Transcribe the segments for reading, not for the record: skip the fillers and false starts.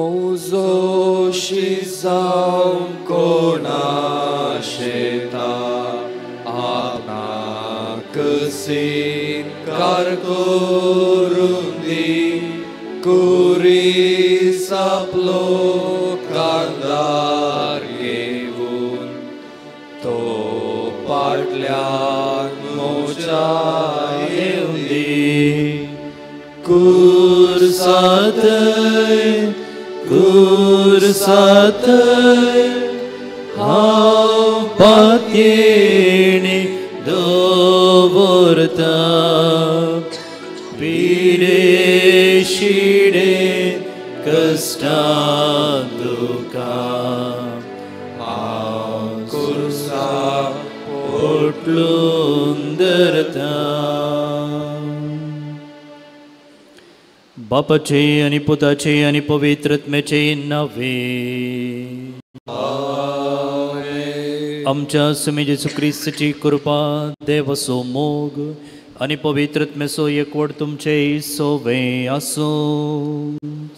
मोजोशी जाऊन कोणाशेता आपणा कसीन कार करून दी कुरीस आपलो कांदार घेऊन तो पाटल्यान मोच्या येऊन दी कुर्सातय हांव पातयेणी दवरता पिडे शिडे कश्टां दुखां हांव कुर्सा पोटलून धरता. बापाचे आणि पुताचे आणि पवित्रत्म्याचे नवे. आमच्या स्वामी येशू ख्रिस्ताची कृपा देवाचो मोग आणि पवित्रत्म्याचो एकवट तुमचे सोबे आसो.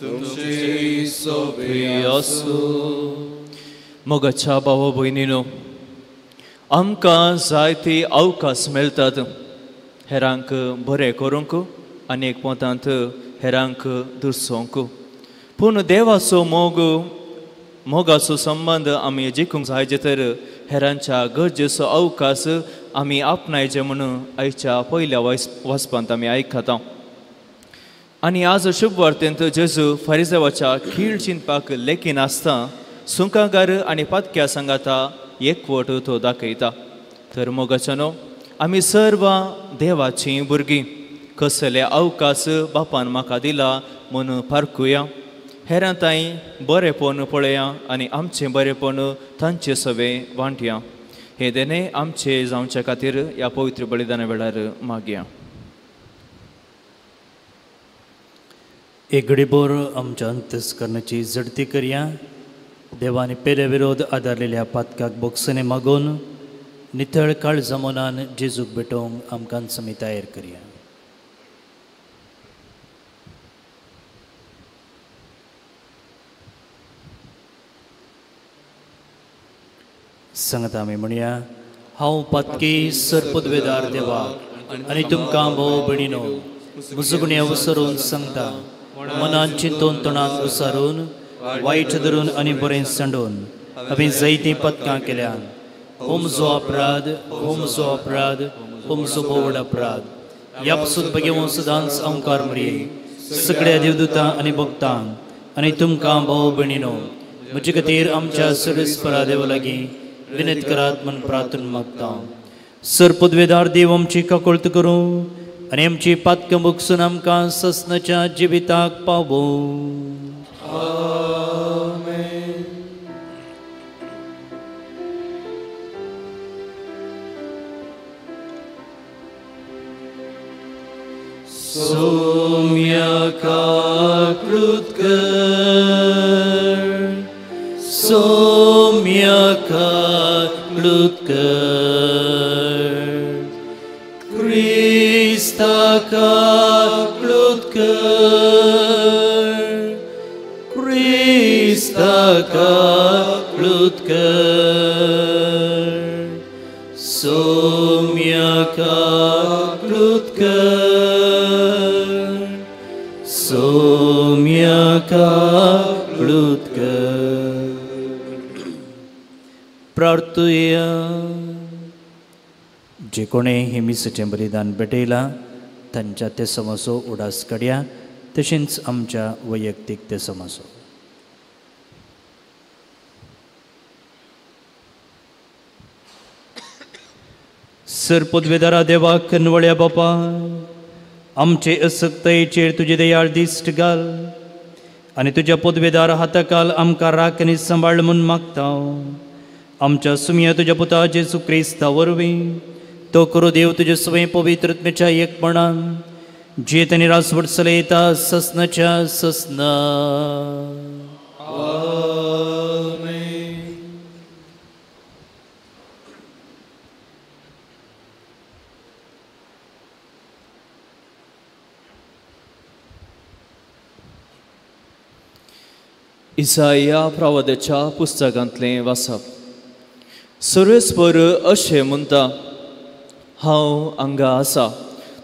तुमचे सोबे आसो. मोगाच्या भावा भयणीनो, आमकां जायती अवकाश मेळटात हेरांक बरें करूंक आनी एक पोतांत हेरांक दुर्सोंक. पूण देवाचो मोगाचो संबंध आमी जिखूंक जायचे तर हेरांच्या गरजेचो अवकाश आमी आपणायचे म्हणून आयच्या पयल्या वचपांत आमी आयकता. आनी आज शुभ वार्तेंत जेजू फारिसेवाच्या खीळ चिंतपाक लेखीन आसता सुंकागार आनी पातक्या सांगाता एकवट तो दाखयता. तर मोगाच्यानो, आमी सर्व देवाची भुरगीं कसले अवकाश बापान म्हाका दिला म्हणून पारखुया. हेरांताय बरेपण पळया आनी आमचें बरेपण तांचे सवे वांटया. हे देणे आमचे जावचे खातीर ह्या पवित्र बलिदाना वेळार मागया. एक घडीभर आमच्या अंतस्करणाची जडती करया. देवानी पेरे विरोध आदारलेल्या पातकाक बोगसने मागून नितळ काळजा मनान जेजूक भेटोवंक आमकां समी तयार करया. सांगता आमी म्हणया, हांव पातकी सरपदवेदार देवाक आनी तुमकां भाव भयणीनो मुजगणे उसरून सांगता, मनान चिंतून तोंडान उसारून वायट धरून आनी बरें सांडून हांवें जायतीं पथकां केल्यान हो म्हजो अपराध, हो म्हजो अपराध, हो म्हजो बोवड अपराध. ह्या पासून बेगीन सदांच अंकार मरये सगळ्या देवदूतां आनी भक्तांक आनी तुमकां भाव भयणीनो म्हजे खातीर आमच्या सर्वेस्परा देवा लागीं विनत करात म्हूण प्रार्थना मागता. सरपदवेदार देव आमची काकुळट करूं आनी आमची पातकां बोगसून आमकां ससनाच्या जिविताक पावो. सोम्याका कृतकर, सोम्याका कृतकर, क्रिस्ताका कृतकर, क्रिस्ताका कृतकर, सोम्याका कृतकर, सोम्याका कृतकर. प्रार्थुया. जे कोणे हे मिसेचें बलिदान भेटयलां तांच्या ते समसो उडास काडया, तशेंच आमच्या वैयक्तीक ते समसो. सरपदवेदारा देवा कनवळ्या बापा, आमचे असक्तायेचेर तुजे दयाळ दिश्ट घाल आनी तुज्या पदवेदार हाताखाल आमकां राख आनी सांबाळ म्हूण मागता. आमच्या सुमिया तुज्या पुता जेजू क्रिस्ता वरवीं तो करो देव तुजे सवय पवित्रत्म्याच्या एकपणान जेत आनी रासवट चलयता ससनाच्या ससना. इसाया प्रवाद्याच्या पुस्तकांतलें वाचप. सर्वेस्पर अशें म्हणटा, हांव हांगा आसा.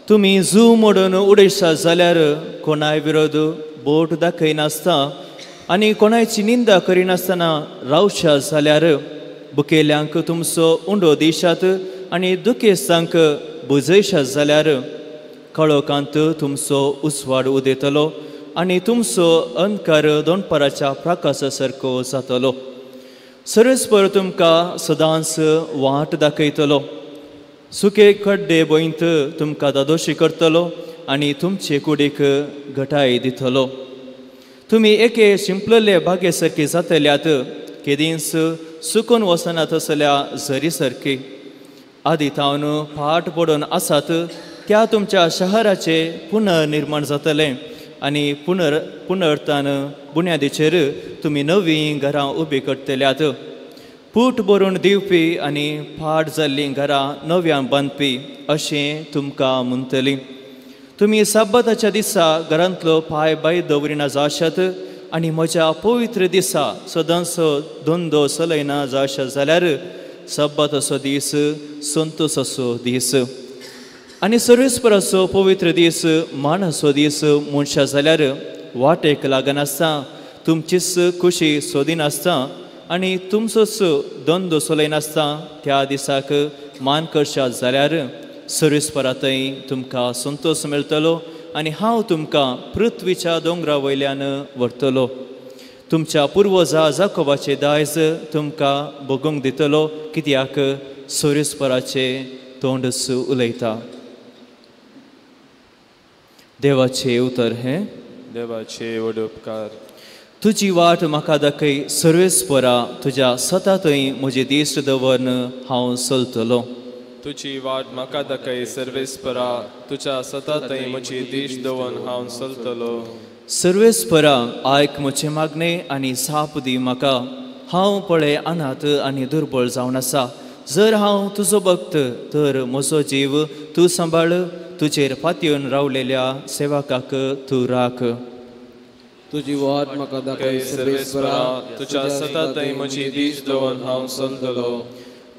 तुमी जू मोडून उडयशात जाल्यार कोणाय विरोध बोट दाखयनासता आनी कोणायची निंदा करिनासतना रावशात जाल्यार बुकेल्यांक तुमचो उंडो दिशात आनी दुखेस्तांक बुजयशात जाल्यार काळोखांत तुमचो उजवाड उदेतलो आनी तुमचो अंधकार दोनपराच्या प्रकाशा सारको जातलो. सर्वेस्पर तुमकां सदांच वाट दाखयतलो. सुके खड्डे बोईंत तुमकां दादोशी करतलो आनी तुमचे कुडीक घटाय दितलो. तुमी एके शिंपलले बागे सारकी जातल्यात, केदींच सुकून वचनात असल्या झरी सारकी. आदी तावन फाट पडून आसात त्या तुमच्या शहराचे पुनर्निर्माण जातलें आनी पुनर्तान बुन्यादीचेर तुमी नवीं घरां उबी करतल्यात. पूट भरून दिवपी आनी फाट जाल्लीं घरां नव्यान बांदपी अशें तुमकां म्हणटलीं. तुमी साबताच्या दिसा घरांतलो पांय भायर दवरिना जाशात आनी म्हज्या पवित्र दिसा सदांच धंदो चलयना जाशात जाल्यार सब्बाताचो दीस संतोशाचो दीस आनी सर्वेस्पराचो पवित्र दीस मानाचो दीस म्हणशा जाल्यार वाटेक लागनासता तुमचीच खुशी सोदिनासता आनी तुमचोच धंदो चलयनासता त्या दिसाक मान करशात जाल्यार सर्वेस्परांतय तुमकां संतोश मेळटलो आनी हांव तुमकां पृथ्वीच्या दोंगरा वयल्यान व्हरतलो. तुमच्या पुर्वजा जाकोबाचे दायज तुमकां भोगूंक दितलो, कित्याक सर्वेस्पराचे तोंडच उलयता. देवाचे उतर हे देवाचे व्हड उपकार. तुजी वाट म्हाका दाखय सर्वेस्परा, तुज्या सतांतय म्हजे दीस दवरन हांव चलतलो. तुजी वाट म्हाका दाखय सर्वेस्परा, तुज्या सतांतय म्हजी दीस दवरन हांव चलतलो. सर्वेस्परा, आयक म्हजे मागणे आनी साप दी म्हाका. हांव पळय अनाथ आनी दुर्बळ जावन आसा. जर हांव तुजो भक्त तर म्हजो जीव तूं सांबाळ. तुजेर पातयेवन रावलेल्या सेवकाक तूं राख. तुजी वाट म्हाका दाखय सर्वेस्परा, तुज्या सतांतय म्हजी दीस दवरन हांव चलतलो.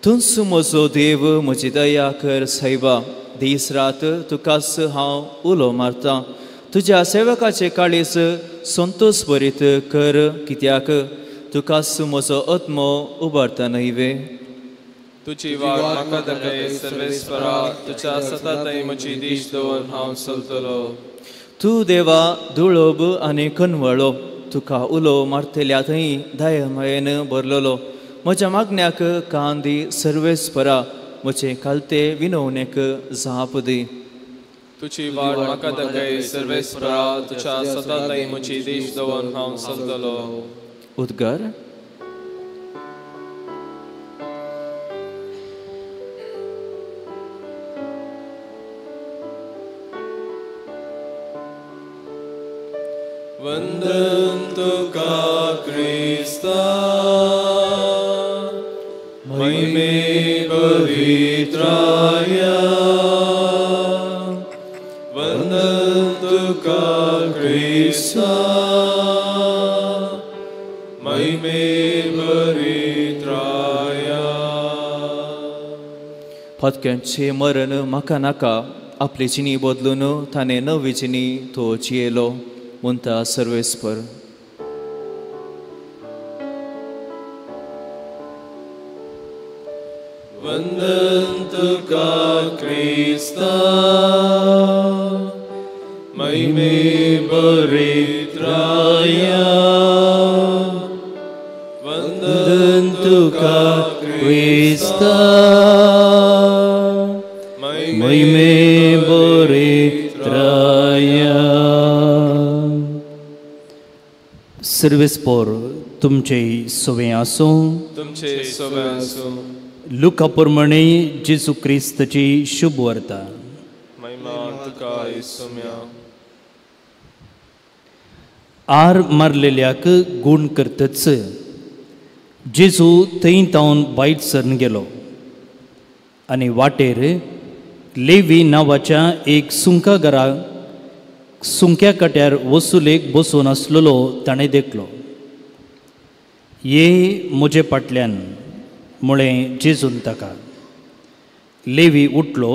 तुज म्हजो देव, म्हजी दया कर सैबा. दीस रात तुकाच हांव उलो मारतां. तुज्या सेवकाचे काळीज संतोश भरीत कर, कित्याक तुकाच म्हजो आत्मो उबारता न्हयवे. तुजी वाट म्हाका दाखय सर्वेस्परा, तुज्या सतांतय म्हजी दीस दवरन हांव चलतलो. तूं देवा दुळोब आनी कनवळो, तुका उलो मारतल्यातय दयामयेन भरलेलो. म्हज्या मागण्याक कान दी सर्वेस्परा, म्हजे कालते विनवणेक जाप दी. तुजी वाट म्हाका दाखय सर्वेस्परा, तुज्या सतांतय म्हजी दीस दवरन हांव चलतलो. उद्गार. वंदन तुका क्रिस्ता, महिमे पवित्राया. वंदन तुका क्रिस्ता, महिमे पवित्राया. फतक्यांचे मरण म्हाका नाका, आपली जिणी बदलून ताणें नवी जिणी तो जियेलो म्हणटा सर्वेस्पर. वंदन तुका क्रिस्ता, महिमे पवित्राया. वंदन तुका क्रिस्ता, महिमे पवित्राया. सर्वेस्पर तुमचे सोवे आसूं. तुमचे सोवे आसूं. लुका प्रमाणे जेजू क्रिस्ताची शुभ वार्ता. महिमा तुका येसुम्या. आर मारलेल्याक गूण करतच जेजू थंय तावन भायर सरून गेलो आनी वाटेर लेवी नांवाच्या एक सुंक्या कट्यार वसुलेक बसून आसलेलो ताणें देखलो. ये म्हजे फाटल्यान म्हळें जेजून ताका. लेवी उठलो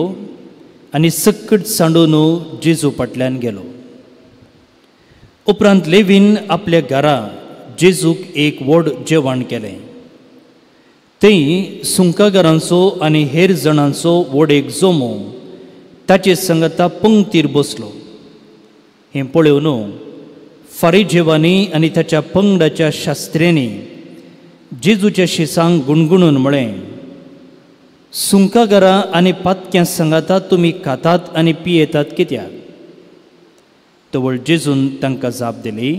आनी सक्कट सांडून जेजू फाटल्यान गेलो. उपरांत लेवीन आपल्या घरा जेजूक एक व्हड जेवण केलें. थंय सुंकागारांचो आनी हेर जाणांचो व्हड एक जोमो ताचे संगता पंक्तीर बसलो. हें पळोवन फारिजेवांनी आनी ताच्या पंगडाच्या शास्त्र्यांनी जेजूच्या शिसांक गुणगुणून म्हळें, सुंकागारां आनी पातक्यां संगता तुमी खातात आनी पियेतात कित्याक? तवळ जेजून तांकां जाप दिली,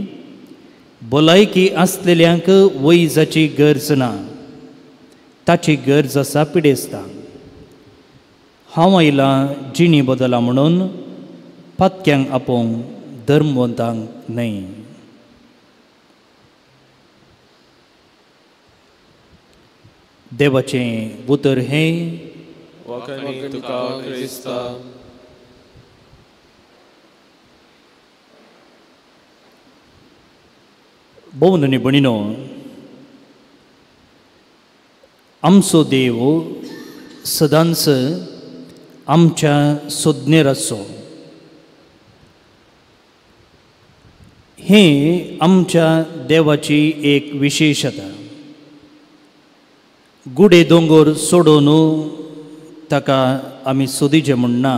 भलायकी आसलेल्यांक वैजाची गरज ना, ताची गरज आसा पिडेस्तांक. हांव आयलां जिणी बदला म्हणून, पातक्यांक आपोवंक धर्मवंतांक न्हय. देवाचें उतर हें, वखणी तुका क्रिस्ता. भोवन आनी भणीनो, आमचो देव सदांच आमच्या सोदनेर आसो. हें आमच्या देवाची एक विशेशता. गुडे दोंगर सोडून ताका आमी सोदिचें म्हणना,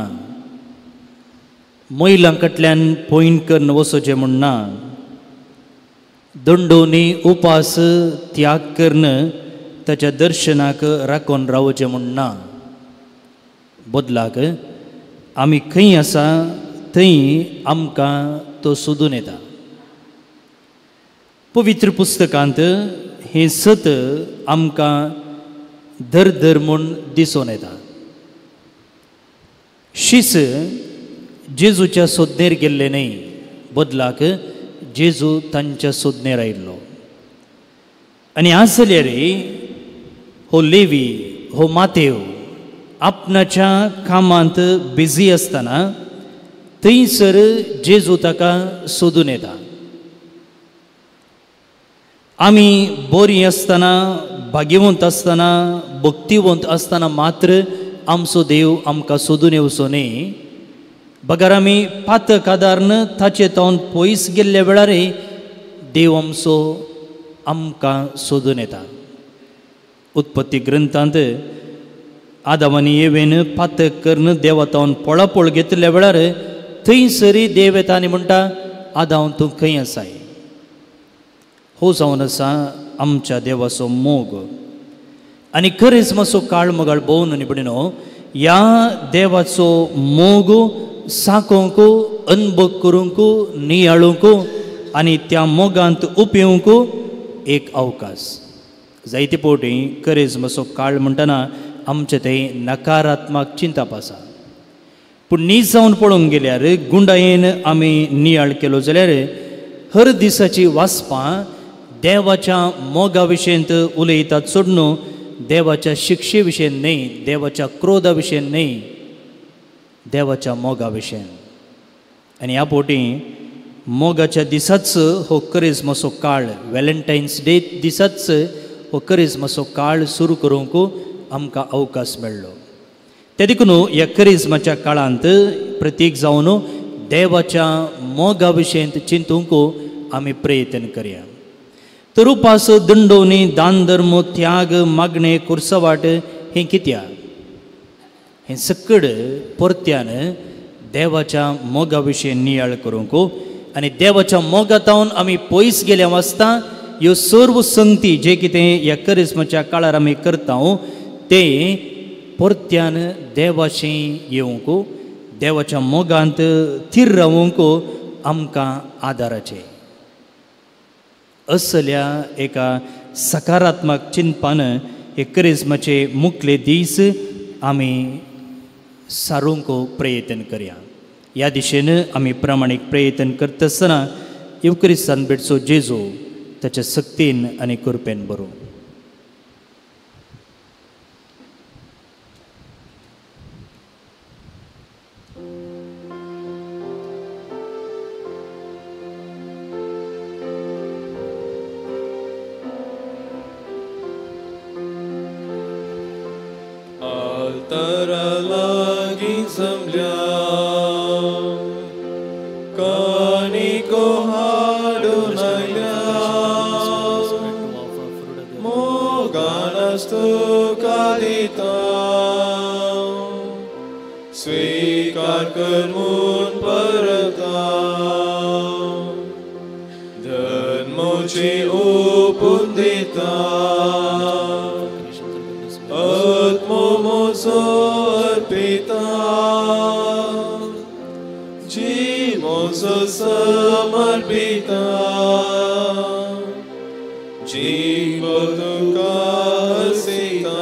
मैलां कडल्यान पयन करून वचोचें म्हणना, दंडोनी उपास त्याग करून ताच्या दर्शनाक राखून रावचें म्हणना. बदलाक आमी खंय आसा थंय आमकां तो सोदून येता. पवित्र पुस्तकांत हें सत आमकां धर म्हूण दिसून येता. शिस जेजूच्या सोदनेर गेल्ले न्हय, बदलाक जेजू तांच्या सोदनेर आयिल्लो. आनी आज जाल्यार हो लेवी, हो मातेव आपणाच्या कामांत बिजी आसतना थंयसर जेजू ताका सोदून येता. आमी बरीं आसतना, भाग्यवंत आसतना, भक्तिवंत आसतना मात्र आमचो देव आमकां सोदून येवचो न्ही. बगर आमी पातक आदारन ताचे तावन पयस गेल्ल्या वेळार देव आमचो आमकां सोदून येता. उत्पत्ती ग्रंथांत आदामानी येवेन पातक करून देवा तावन पळापळ घेतल्या वेळार थंयसरी देव येता आनी म्हणटा, आदाम तूं खंय आसाय? हो जावन आसा आमच्या देवाचो मोग. आनी खरेंच मातसो काळ मोगाळ भोवन आनी भणीनो, ह्या देवाचो मोग साकोवंक, अनुभव करूंक, नियाळूंक आनी त्या मोगांत उपेवंक एक अवकाश. जायते फावटी खरेंच मातसो काळ म्हणटना आमचे थंय नकारात्मक चिंतप आसा. पूण न्ही जावन पळोवंक गेल्यार गुंडायेन आमी नियाळ केलो जाल्यार हर दिसाची वाचपां देवाच्या मोगा विशयंत उलयतात सोडून देवाच्या शिक्षे विशयन न्हय, देवाच्या क्रोधा विशयन न्हय, देवाच्या मोगा विशयन. आनी ह्या फावटी मोगाच्या दिसाच हो करिस्माचो काळ, व्हॅलेंटायन्स डे दिसाच हो करिस्माचो काळ सुरू करूंक आमकां अवकाश मेळ्ळो. ते देखून ह्या करिस्माच्या काळांत प्रत्येक जावन देवाच्या मोगा विशयंत चिंतूंक आमी प्रयत्न करया. तर उपास, दंडोवणी, दान धर्म, त्याग, मागणे, कुर्सवाट हें कित्याक? हें सकड परत्यान देवाच्या मोगा विशयी नियाळ करूंक आनी देवाच्या मोगातावन आमी पयस गेल्या वाचता ह्यो सर्व संगती जे कितें ह्या करिस्माच्या काळार आमी करता ते परत्यान देवाशी येवंक, देवाच्या मोगांत थीर रावंक आमकां आदाराचें. असल्या एका सकारात्मक चिंतपान हे करिस्माचे मुखले दीस आमी सारूंक प्रयत्न करया. ह्या दिशेन आमी प्रामाणीक प्रयत्न करता आसतना युक्रिस्तान भेटचो जेजू ताच्या सक्तीन आनी कृपेन बरो. altara laging samlya kaniko hadunaya mo ganastu kadita स्वीकार कर मुन परता धन मोची उपुंदिता आत्मो मोसो अर्पिता जी मोसो समर्पिता जीवतुका सीता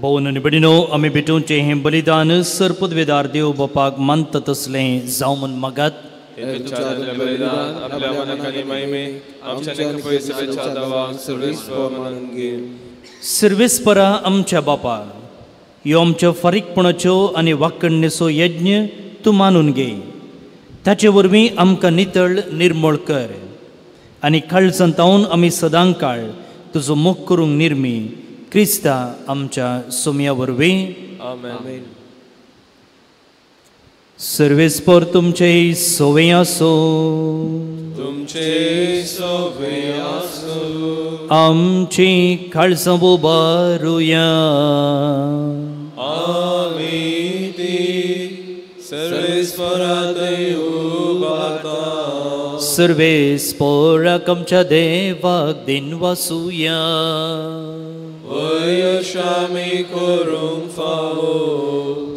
बोन निबडिनो आम्ही भेटूनचे हे बलिदान सरपदवेदार देव बापाक मानतात असले जाऊन मगात बलिदान आपल्या मनाखाली महिमे आमच्या नेकपैसेच्या दवा सर्वेश्वर मानगे सर्वेस्परा आमच्या बापा यो आमच्या फारीकपणाच्यो आनी वाकणणेचो यज्ञ तूं मानून घे ताचे वरवीं आमकां नितळ निर्मळ कर आनी काळजांतावन आमी सदां काळ तुजो मोग करूंक निर्मी क्रिस्ता आमच्या सोम्या वरवीं आमेन सर्वेस्पर तुमचे सोवे आसो तुमचे सोवे आसो आमची काळजां उबारुया आमी ती सर्वेस्परादय उबारता सर्वेस्पराक आमच्या देवाक दिन वासुया वयशामी करूंक फावो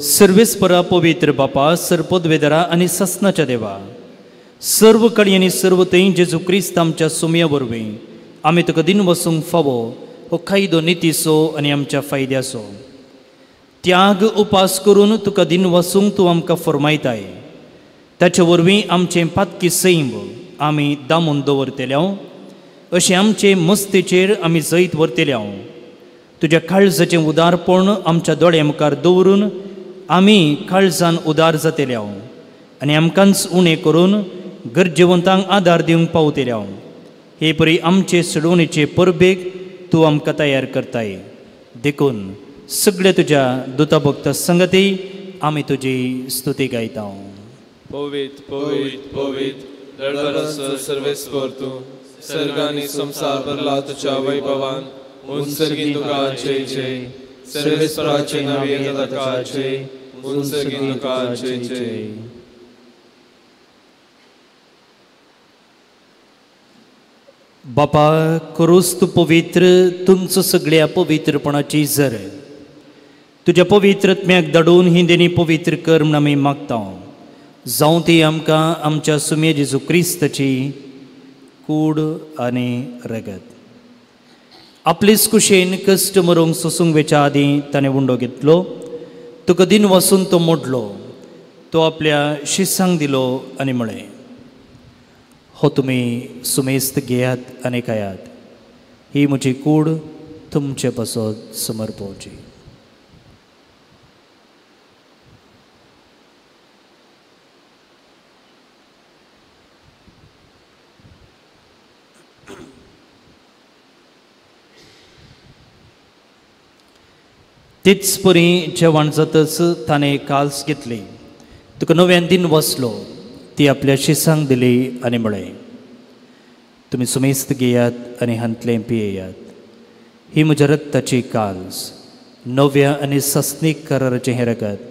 सर्वेस्परा पवित्र बापा सरपदवेदरा आनी ससनाच्या देवा सर्व कळी आनी सर्व थंय जेजू क्रिस्त आमच्या सोम्या वरवीं आमी तुका दिन वसूंक फावो हो कायदो नितीचो आनी आमच्या फायद्याचो त्याग उपास करून तुका दिन वसूंक तूं आमकां फरमायताय ताचे वरवीं आमचें पातकी सैम आमी दामून दवरतले अशें आमचे मस्तेचेर आमी जैत व्हरतले तुज्या काळजाचें उदारपण आमच्या दोळ्या मुखार दवरून आमी काळजान उदार जातले आनी आमकांच उणें करून गरजेवंतांक आदार दिवंक पावतले हे परी आमचे सडवणीचे परबेक तूं आमकां तयार करताय देखून सगळे तुज्या दुताभक्त संगती आमी तुजी स्तुती गायता पवित पवित पवित दळदळासो सर्वेस्पर तूं सर्गांनी संसार भरला तुज्या वैभवान उंचरगी तुका जय जय सर्वेस्पराचे नावे तुका जय उंचरगी तुका जय जय बापा करूस तूं पवित्र तुमचो सगळ्या पवित्रपणाची झर तुज्या पवित्रत्म्याक धाडून ही देणी पवित्र कर म्हूण आमी मागता जावं ती आमकां आमच्या सुमे जेजू क्रिस्ताची कूड आनी रगत आपलेच कुशेन कश्ट मरूंक सोसूंक वेच्या आदीं ताणें उंडो घेतलो तुका दिन वसून तो मोडलो तो आपल्या शिसांक दिलो आनी म्हळें हो तुमी सुमेस्त घेयात आनी खायात ही म्हजी कूड तुमचे पासत समर्पवची तीच परी जेवण जातच ताणें काल्स घेतली तुका नव्यान दिन वसलो ती आपल्या शिसांक दिली आनी म्हळें तुमी सुमेस्त घेयात आनी हांतलें पियेयात ही म्हज्या रक्ताची काल्स नव्या आनी सस्नीक कराराचें हें रगत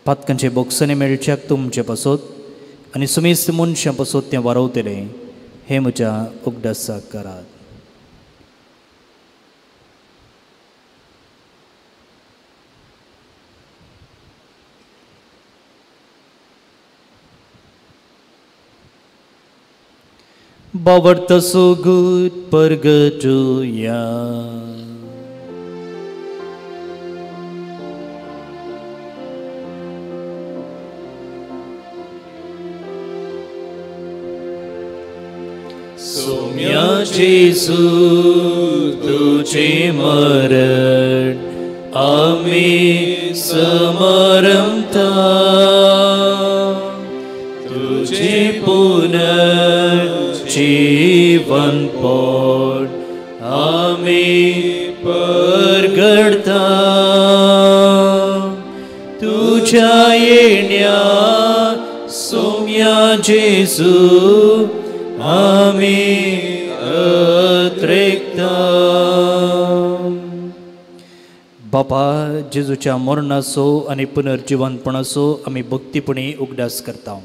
पातकांचे बोगसने मेळच्याक तुमचे पासत आनी सुमेस्त मनशां पासत तें वारवतलें हें म्हज्या उगडासाक करात Bawarta so good purgatoria. Somya Jesu तुझे मरण आम्ही समरमता तुझे पुनर्जीवन पोट आम्ही पर करता तुझ्या येण्या सोम्या जेजू आमी अत्रेकता. बापा जेजूच्या मरणाचो आनी पुनर्जिवनपणाचो आमी भक्तीपणी उगडास करता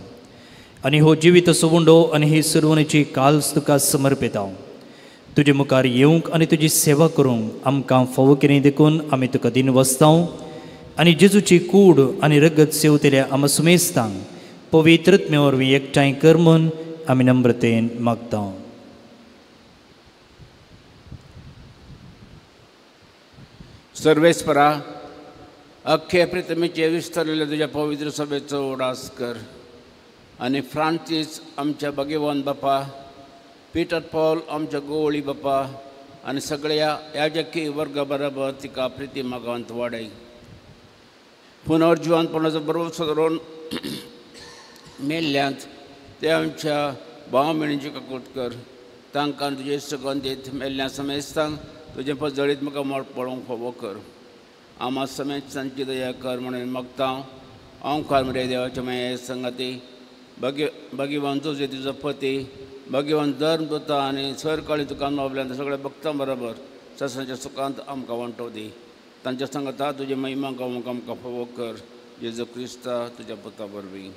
आनी हो जिवीत सुवंडो आनी ही सर्वणेची काल्स तुका समर्पिता. तुजे मुखार येवंक आनी तुजी सेवा करूंक आमकां फावो केली देखून आमी तुका दिन वसता आनी जेजूची कूड आनी रगत सेवतल्या आम सुमेस्तांक पवित्रत्मे वरवीं एकठांय कर म्हूण आमी नम्रतेन मागता. सर्वेस्परा अख्खे प्रितमेचे विस्तारलेल्या तुझ्या पवित्र सभेचो उडास कर आनी फ्रांसीस आमच्या भगिवन बापा, पीटर पॉल आमच्या गोवळी बापा आनी सगळ्या याजकी वर्ग बरोबर तिका प्रिती मागांत वाडय. पुनर्जिवनपणाचो भरवसो धरून मेल्ल्यांत ते आमच्या भाव भयणींची काकूट कर. तांकां तुजे सुगंधीत मेल्ल्या समेस्तांक तुजे पजळीत म्हाका मोड पळोवंक फावो कर. आमा समेत सांची दया कर म्हणून मागता. हांव खारमरे देवाच्या माये संगती भगिवन तुजे तुजो पती भगिवन धर्मदूता आनी सरकाळी तुका नोवल्यांत सगळ्या भक्तां बरोबर ससांच्या सुखांत आमकां वांटो दी. तांच्या सांगता तुजे महिमा गावूंक आमकां फावो कर. जेजू क्रिस्ता तुज्या पुता वरवीं.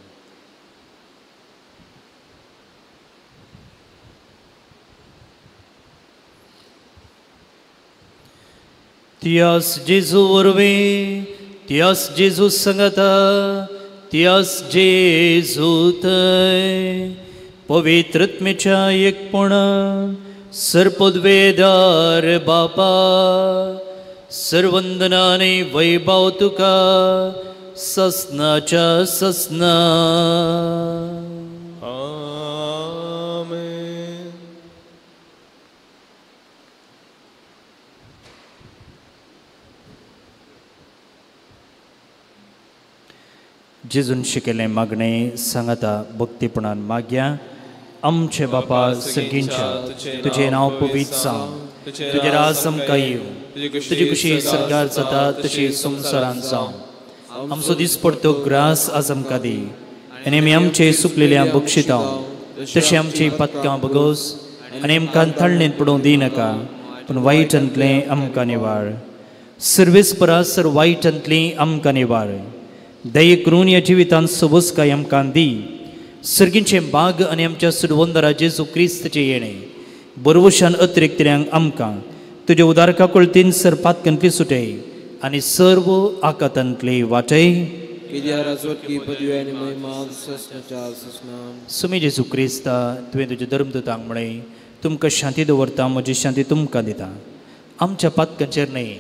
तियास जेजू वरवीं तियास जेजू सांगता तियास जेजू थंय पवित्रत्मेच्या एकपणा सर्पद्वेदार बापा सर्वंदनाने वैभव तुका ससनाच्या ससना. आमेन. जेजून शिकयलें मागणें सांगता भक्तीपणान मागया. आमचे बापा सर्गींच्या तुजें नांव पवित्र जावं. तुजें राज आमकां येवं. तुजी कशी सरकार जाता तशी संवसारांत जावं. आमचो दीस पडतो ग्रास आज आमकां दी आनी आमी आमचे सुकलेल्या बक्षिता तशी आमची पदकां बगोस आनी आमकां ताळणेंत पडूंक दिनाका पूण वायटांतलें आमकां निवाळ. सर्वेस्परा सर वायटांतलीं आमकां निवाळ. दये करून ह्या जिवितांत सबोसकाय आमकां दी. सर्गींचे बाग आनी आमच्या सुडवंदरा जेजू क्रिस्ताचें येणें बरवशान अतिरिक्तल्यांक आमकां तुज्या उदारका कळतीन सर पातकांतली सुटय आनी सर्व आकातांतली वाटय. सुमी जेजू क्रिस्ता तुवें तुज्या धर्मदूतांक म्हणलें तुमकां शांती दवरता म्हजी शांती तुमकां दिता. आमच्या पातकांचेर न्हय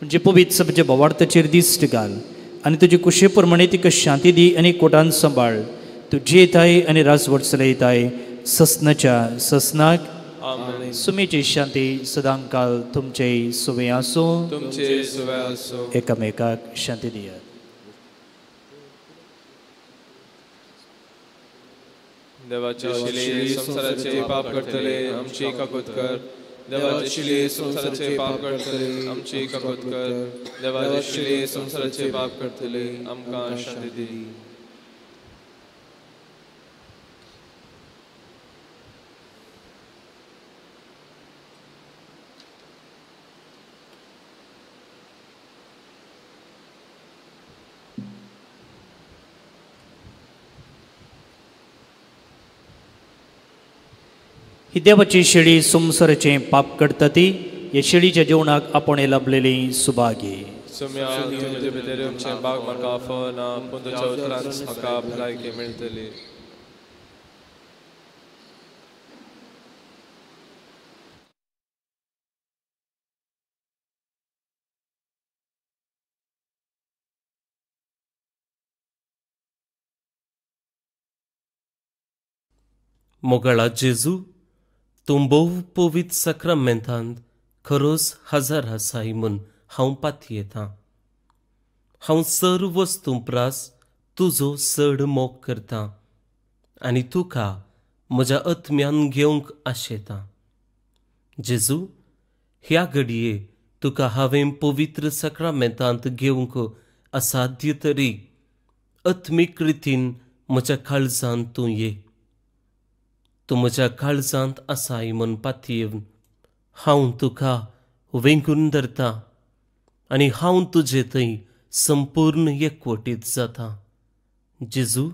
म्हणजे पवित्र सभेच्या बोवार्थाचेर दिश्ट घाल आनी तुजे कुशे प्रमाणे तिका शांती दी आनी कोटान सांबाळ. तूं जेताय आनी राजवट चलयताय ससनाच्या ससनाक. सुमेची शांती सदांकाल तुमचे सुवे आसूं. एकामेकाक शांती दियात. देवाचे शिले संसाराचे पाप करतले आमची काकूत कर. देवाचे शिले संसाराचे पाप करतले आमची काकूत कर. देवाचे शिले संसाराचे पाप करतले आमकां शांती दी. ही देवाची शेळी संसाराचें पाप करता ती हे शेळीच्या जेवणाक आपण लाभलेली सुभागी. सुम्या तुजे भितर आमचे बाग म्हाका फळना पूण तुज्या उतरांत म्हाका भलायकी मेळटली. मोगळा जेजू तूं भोव पवित्र सक्रामेंतांत खरोच हजर आसाय म्हूण हांव पातयेतां. हांव सर्व वस्तू प्रास तुजो चड मोग करतां आनी तुका म्हज्या आत्म्यान घेवंक आशेतां. जेजू ह्या घडये तुका हांवें पवित्र सक्रामेंतांत घेवंक असाध्य तरी आत्मीक रितीन म्हज्या काळजांत तूं ये. तूं म्हज्या काळजांत आसाय म्हूण पातयेवन हांव तुका वेंगून धरतां आनी हांव तुजे थंय संपूर्ण एकवटीत जाता. जेजू,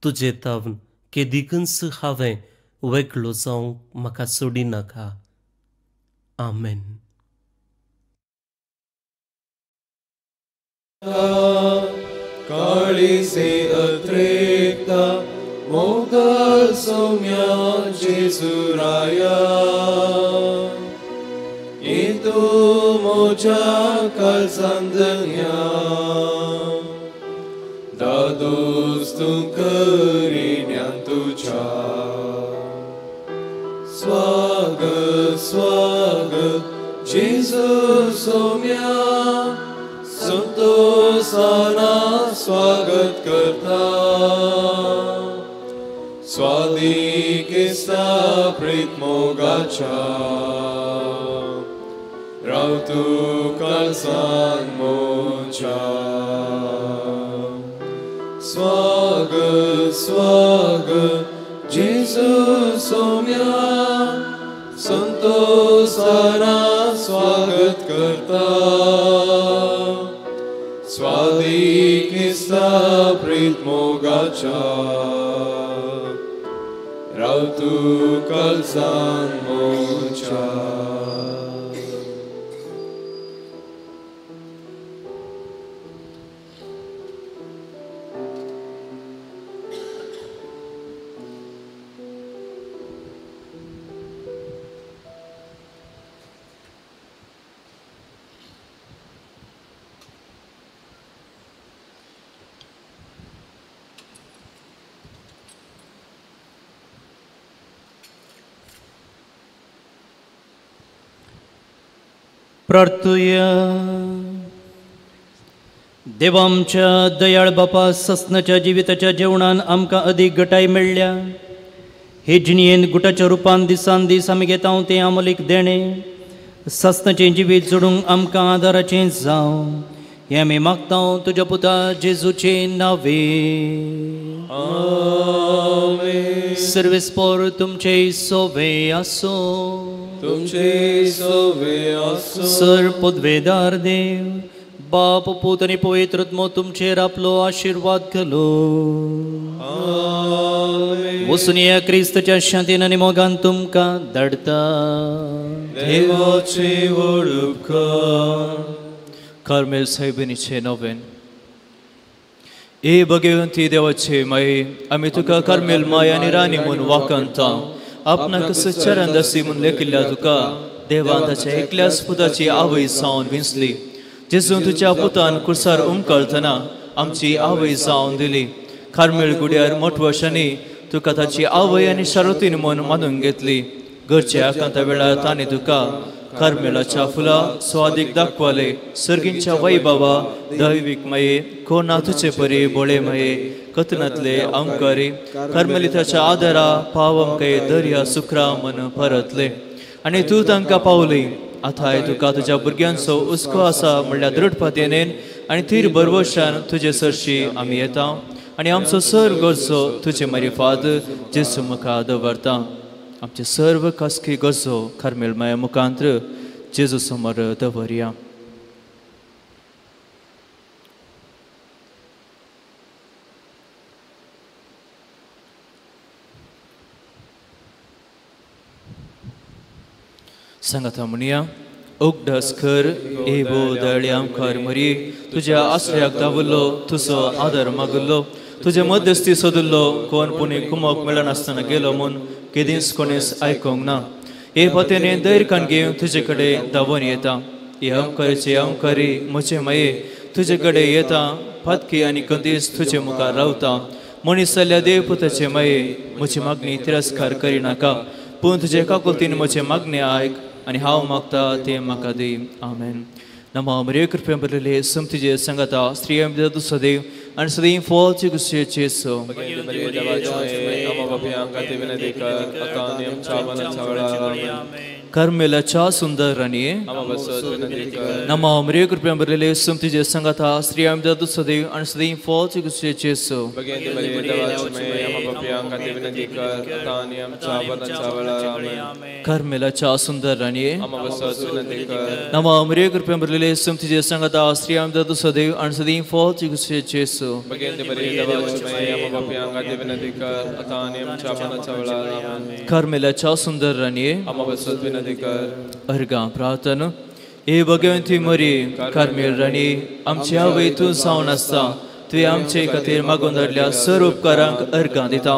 तुजे तावन केदीकच हांवें वेगळो जावंक म्हाका सोडिनाका. आमेन. काळीसे अत्रेकता मोगल सौम्या जेजुराया येतो मोच्या काळजांतल्या दादोस तूं करिण्यान तुझ्या स्वागत स्वागत जेजू सौम्या संतोषाना स्वागत करता. स्वादिक इस्ता प्रीत मोगाच्या राव तूं काळजांत मोच्या. स्वागत स्वागत जेजू सौम्या संतोषाना स्वागत करता. स्वादिक इस्ता प्रीत मोगाच्या राव तूं काळजांत मोच्या. प्रार्थुया. देवा आमच्या दयाळ बापा, ससनाच्या जिविताच्या जेवणान आमकां अदीक घटाय मेळ्ळ्या. हे जिणयेन गुटाच्या रुपान दिसान दीस आमी घेता तें आमोलीक देणे ससनाचें जिवीत जोडूंक आमकां आदाराचें जावं. हें आमी मागता तुज्या पुता जेजूचे नांवे. सर्वेस्पोर तुमचे सोवे आसो. तुमचे सोवे आसो. सर पदवेदार देव, बाप पूत आनी पवित्रत्मो तुमचेर आपलो आशिर्वाद घालो. वचून या क्रिस्ताच्या शांतीन आनी मोगान तुमकां धाडटा. देवाची वळख कार्मेल साहेबिनीचे नवेन. ए भगवंती देवाचे माये, आमी तुका कार्मेल माय आनी राणी म्हूण वाकणता. आपणाक चरण दसी म्हूण लेखिल्ल्या तुका देवान ताच्या एकल्याच पुताची आवय जावन विंचली. जेजू तुज्या पुतान कुर्सार उमकळतना आमची आवय जावन दिली. कार्मेल गुड्यार मोठवशांनी तुका ताची आवय आनी शारोतीन म्हूण मानून घेतली. घरचे आकांता वेळार तांणी तुका कार्मेलाच्या फुला स्वादीक दाखवाले. सर्गींच्या वैभवा दैवीक माये, कोणा तुचे परी बोळे माये, कथनातले अंकारी कार्मेलिताच्या आदारा पावमके दर्या सुखरा मन परतले. आनी तूं तांकां पावली. आतांय तुका तुज्या भुरग्यांचो हुस्को आसा म्हणल्यार दृढपतीनेन आनी थीर बरवशान तुजे सरशी आमी येता आनी आमचो सर्व गरजो तुजे मारिफात जेजू मुखार दवरता. आमचे सर्व खासगी गरजो कार्मेल माया मुखांतर जेजू समोर दवरया. सांगाता म्हणया, उगडास कर एबो दळ्याम कर मरी. तुज्या आश्रयाक धावल्लो, तुजो आदर मागल्लो, तुजे मध्यस्थी सोदल्लो, कोण पुणी कुमोक मेळनासतना गेलो म्हूण केदींच कोणीच आयकोंक ना. हे पतेने दैरकान घेवन तुजे कडेन धांवून येता. हे अमकारीचे अमकारी म्हजे माये तुजे कडेन येता. फातकी आनी कदीस तुजे मुखार रावता. मनीस जाल्ल्या देवपुताचे माये म्हजी मागणी तिरस्कार करिनाका, पूण तुजे काकुलतीन म्हजे मागणी आयक आनी हांव मागता तें म्हाका दी. आमेन. नमो मरिये कृपे भरलेले समतीजे सांगाता स्त्री दुसरो देव आनी सदैव फळची गुस्सेचे सो कर्मेलाच्या सुंदर राणीये आम्हा बसत विनंती कर. ನಮ್ಮ ಅಮರಿಯ ಕೃಪೆ ಬರಲಿ ಸಂತಿಜೆ ಸಂಗತ ಶ್ರೀ ಆಮದಾದು ಸದೈव आणि सदैव false कुशेचेसो Bagi Maria Dawachme, Amma Bapiyang Kati Vinati Kar, Atani Amcha Vadancha Vala Amen. कर्मेलाच्या सुंदर राणीये Amma Basat Vinati Kar. ನಮ್ಮ ಅಮರಿಯ ಕೃಪೆ ಬರಲಿ ಸಂತಿಜೆ ಸಂಗತ ಶ್ರೀ ಆಮದಾದು ಸದೈव आणि सदैव false कुशेचेसो Bagi Maria Dawachme, Amma Bapiyang Kati Vinati Kar, Atani Amcha Vadancha Vala Amen. कर्मेलाच्या सुंदर राणीये Amma Basat Vinati Kar. अर्गा प्रार्थना हे भगवंती मरी कार्मेल राणी आमच्या वैतून सावन आसता तुवें आमचे खातीर मागून धाडल्या सर्व उपकारांक अर्गां दिता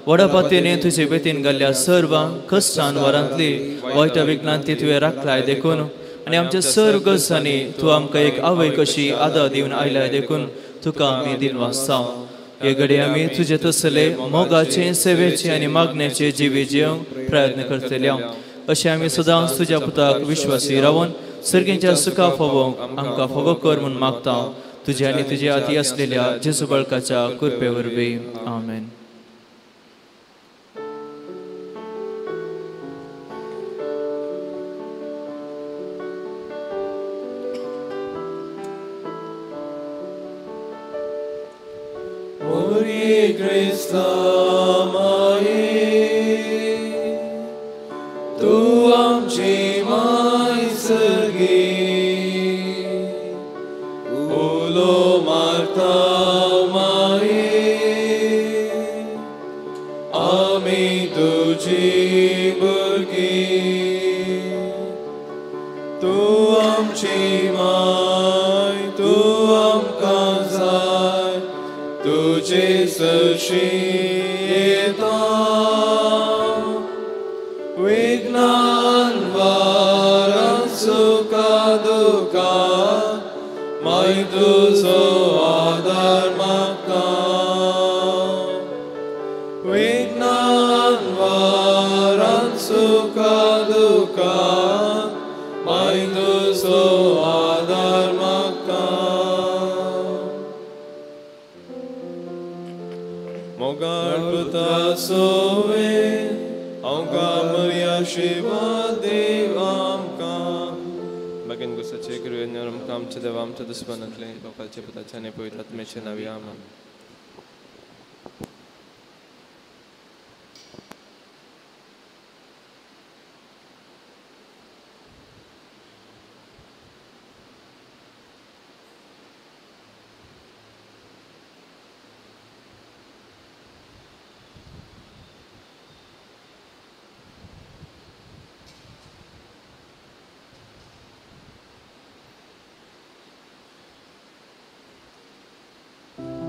वडापातेने तुजे बेतीन घाल्ल्या सर्वांक कश्टान वरांतली वायटा विघ्नांती तुवें राखलाय देखून आनी आमच्या सर्व गरजांनी तूं आमकां एक आवय कशी आदार दिवन आयलाय देखून तुका आमी दिनवासता हे घडी आमी तुजे तसले मोगाचे सेवेचे आनी मागण्याचे जिवी जिवंक प्रयत्न करतल्या अशें आमी सदांच तुज्या पुताक विश्वासी रावन सर्गींच्या सुखा फोवोंक आमकां फोगो कर म्हूण मागता तुजे आनी तुजे हाती आसलेल्या जेजू बाळकाच्या कृपे वरवीं आमेन.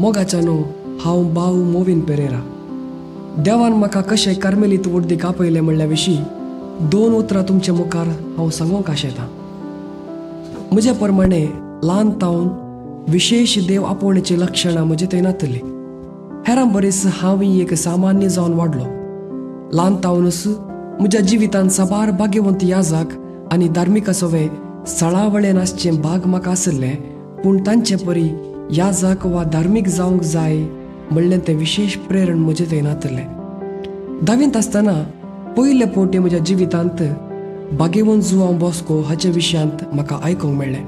मोगाच्यानो हांव भाऊ मोविन पेरेरा. देवान म्हाका कशें कार्मेलीत वडदीक आपयलें म्हणल्या विशीं 2 उतरां तुमच्या मुखार हांव सांगूंक आशेतां. म्हजे प्रमाणे ल्हान तावन विशेश देव आपोवण्याची लक्षणां म्हजे थंय नातलीं. हेरां बरीस हांवूय एक सामान्य जावन वाडलो. ल्हान तावनूच म्हज्या जिवितांत साबार भाग्यवंत याजक आनी धार्मीक आसोवे सळावळेन आसचें भाग म्हाका आसलें, पूण तांचे परी याजक वा धार्मीक जावंक जाय म्हणलें तें विशेष प्रेरण म्हजे थंय नातलें. 10वींत आसतना पयले फावटी म्हज्या जिवितांत भाग्यवंत जुआंव बॉस्को हाच्या विशयांत म्हाका आयकूंक मेळ्ळें.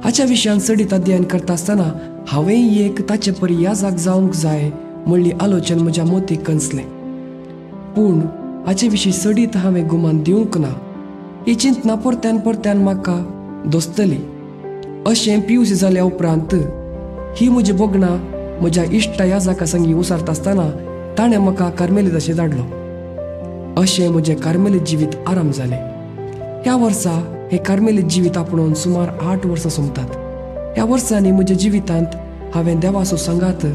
हाच्या विशयांत सडीत अध्ययन करता आसतना हांवेंय एक ताचे परी याजक जावंक जाय म्हणली आलोचन म्हज्या मोतीक कणसलें. पूण हाचे विशीं सडीत हांवें गुमान दिवंक ना. ही चिंतना परत्यान परत्यान म्हाका दोस्तली. अशें PUC जाल्या उपरांत ही म्हजी बोगणां म्हज्या इश्ट याजका संगी उसरता आसतना ताणें म्हाका कार्मेलीत अशें धाडलो. अशें म्हजें कार्मेलीत जिवीत आराम जालें. ह्या वर्सा हें कार्मेलीत जिवीत आपणून सुमार 8 वर्सां सोंपतात. ह्या वर्सांनी म्हज्या जिवितांत हांवें देवाचो संगात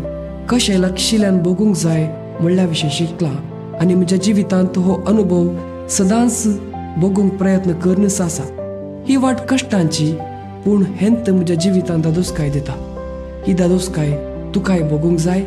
कशें लक्षिल्यान भोगूंक जाय म्हणल्या विशीं शिकलां आनी म्हज्या जिवितांत हो अनुभव सदांच भोगूंक प्रयत्न करनस आसा. ही वाट कश्टांची, पूण हेंत म्हज्या जिवितांत दादोसकाय दिता. ही दादोसकाय तुकाय भोगूंक जाय